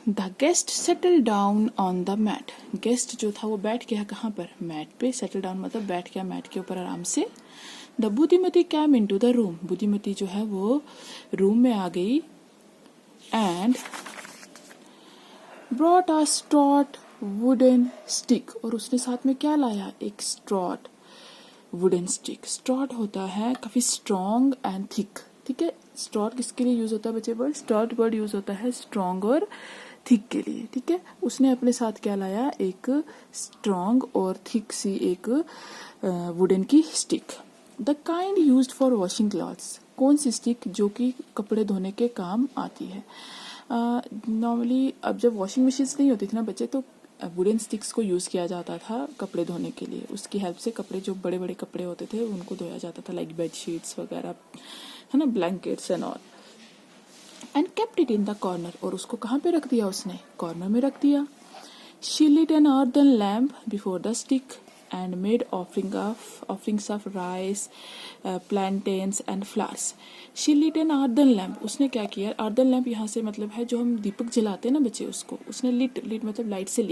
The guest settle down on the mat. Guest जो था वो बैठ गया कहाँ पर, मैट पे। सेटल डाउन मतलब बैठ गया मैट के ऊपर आराम से। The Buddhimati came into the room. Buddhimati जो है वो रूम में आ गई। And brought a stout wooden stick. और उसने साथ में क्या लाया, एक स्ट्रॉट वुडन स्टिक। स्ट्रॉट होता है काफी स्ट्रॉन्ग एंड थिक, ठीक है। स्ट्रॉट किसके लिए यूज होता है बच्चे, वर्ड स्ट्रॉट वर्ड यूज होता है स्ट्रॉन्ग और थिक के लिए, ठीक है। उसने अपने साथ क्या लाया, एक स्ट्रॉन्ग और थिक सी एक वुडन की stick. The kind used for washing clothes. कौन सी स्टिक, जो कि कपड़े धोने के काम आती है। नॉर्मली अब जब वॉशिंग मशीन नहीं होती थी ना बच्चे, तो वुडन स्टिक्स को यूज किया जाता था कपड़े धोने के लिए। उसकी हेल्प से कपड़े, जो बड़े बड़े कपड़े होते थे उनको धोया जाता था, लाइक बेडशीट्स वगैरह, है ना, blankets and all. And kept it in the corner. और उसको कहाँ पे रख दिया उसने, कॉर्नर में रख दिया। She lit an earthen lamp before the stick and made offerings of rice, plantains and flowers. She lit an earthen lamp. उसने क्या किया, earthen lamp यहाँ से मतलब है जो हम दीपक जलाते हैं ना बच्चे, उसको उसने lit मतलब लाइट से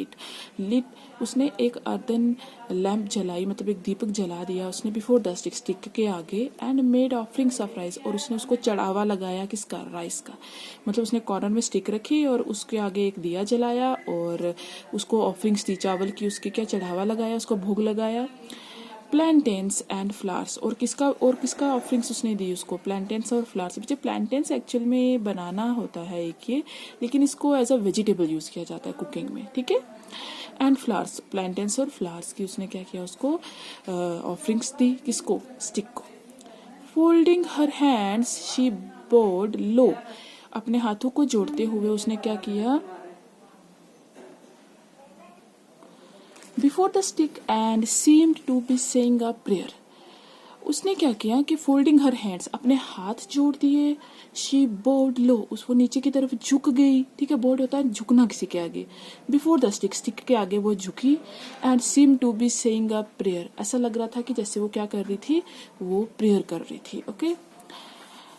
lit उसने एक earthen lamp जलाई, मतलब एक दीपक जला दिया उसने before the stick के आगे। and made offerings of rice। और उसने उसको चढ़ावा लगाया, किसका, राइस का। मतलब उसने कॉर्नर में स्टिक रखी और उसके आगे एक दिया जलाया और उसको ऑफरिंग्स दी, चावल की उसके क्या चढ़ावा लगाया, उसको भोग लगाया। Plantains and flowers. और किसका ऑफरिंग्स उसने दी उसको, प्लांटेन्स और फ्लावर्स। बच्चे प्लांटेन्स एक्चुअल में बनाना होता है एक ये, लेकिन इसको एज अ वेजिटेबल यूज किया जाता है कुकिंग में, ठीक है। एंड फ्लावर्स, प्लांटेन्स और फ्लावर्स की उसने क्या किया, उसको ऑफरिंग्स दी, किसको, स्टिक को। Folding her hands she bowed low. अपने हाथों को जोड़ते हुए उसने क्या किया, before the stick and seemed to be saying a prayer. उसने क्या किया कि फोल्डिंग हर हैंड्स, अपने हाथ जोड़ दिए। शी बोड लो, उसको नीचे की तरफ झुक गई, ठीक है। बोर्ड होता है झुकना किसी के आगे। बिफोर द स्टिक, स्टिक के आगे वो झुकी। And seem to be saying a prayer. ऐसा लग रहा था कि जैसे वो क्या कर रही थी, वो प्रेयर कर रही थी, ओके।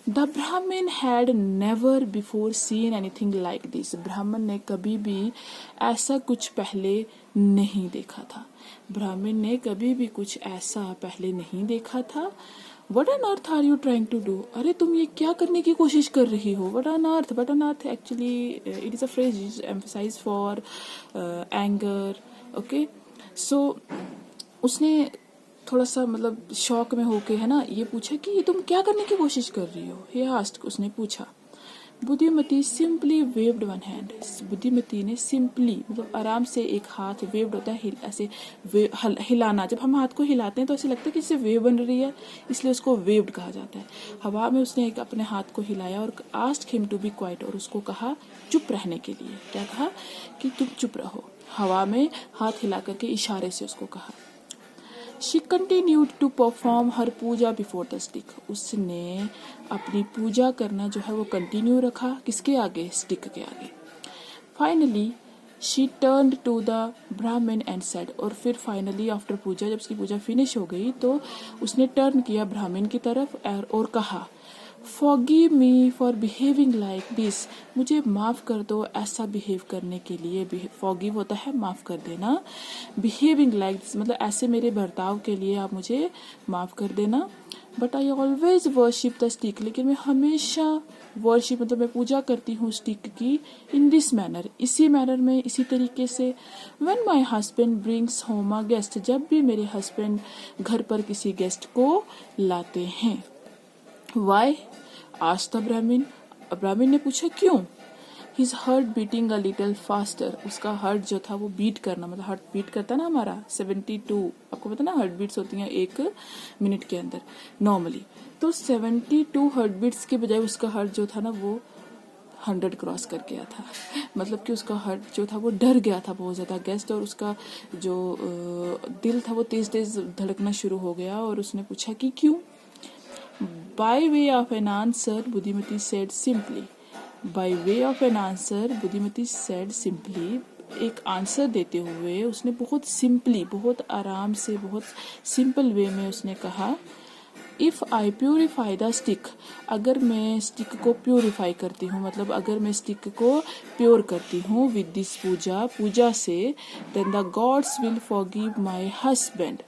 द ब्राह्मण had never before scene anything like this. ब्राह्मण ने कभी भी ऐसा कुछ पहले नहीं देखा था। ब्राह्मण ने कभी भी कुछ ऐसा पहले नहीं देखा था। What on earth are you trying to do. अरे तुम ये क्या करने की कोशिश कर रही हो। What on earth actually it is a phrase emphasize for anger, okay. So उसने थोड़ा सा मतलब शौक में होके, है ना, ये पूछा कि ये तुम क्या करने की कोशिश कर रही हो, ये आस्क, उसने पूछा। Buddhimati simply waived one hand. Buddhimati ने सिंपली मतलब आराम से एक हाथ, वेव्ड होता है ऐसे हिलाना। जब हम हाथ को हिलाते हैं तो ऐसे लगता है कि इससे वेव बन रही है, इसलिए उसको वेव्ड कहा जाता है। हवा में उसने एक अपने हाथ को हिलाया और asked him to be quiet. और उसको कहा चुप रहने के लिए। क्या कहा कि तुम चुप रहो। हवा में हाथ हिला करके इशारे से उसको कहा। She continued to perform her Puja before the stick. उसने अपनी पूजा करना जो है वो कंटिन्यू रखा, किसके आगे, स्टिक के आगे। Finally, she turned to the Brahmin and said। और फिर फाइनली आफ्टर पूजा, जब उसकी पूजा फिनिश हो गई तो उसने टर्न किया ब्राह्मण की तरफ और कहा, Forgive me for behaving like this। मुझे माफ कर दो ऐसा बिहेव करने के लिए। Forgive होता है माफ कर देना। Behaving like this मतलब ऐसे मेरे बर्ताव के लिए आप मुझे माफ कर देना। But I always worship the stick। लेकिन मैं हमेशा worship मतलब मैं पूजा करती हूँ स्टिक की। In this manner, इसी मैनर में, इसी तरीके से। When my husband brings home a guest, जब भी मेरे हस्बैंड घर पर किसी गेस्ट को लाते हैं। वाई, आस्क्ड द ब्राह्मण। ब्राह्मण ने पूछा क्यों। His heart beating a little faster. उसका हार्ट जो था वो बीट करना, मतलब हार्ट बीट करता ना हमारा 72, आपको पता ना हार्ट बीट्स होती हैं 1 मिनट के अंदर नॉर्मली। तो 72 हार्ट बीट्स के बजाय उसका हार्ट जो था ना वो 100 क्रॉस कर गया था। मतलब कि उसका हार्ट जो था वो डर गया था बहुत ज़्यादा गेस्ट, और उसका जो दिल था वो तेज तेज धड़कना शुरू हो गया। और उसने पूछा कि क्यों। By way of an answer, Buddhimati said simply। By way of an answer, Buddhimati said simply। एक आंसर देते हुए उसने बहुत सिंपली, बहुत आराम से, बहुत सिंपल वे में उसने कहा, if I purify the stick, अगर मैं स्टिक को प्यूरिफाई करती हूँ, मतलब अगर मैं स्टिक को प्योर करती हूँ विद दिस पूजा से, then the gods will forgive my husband,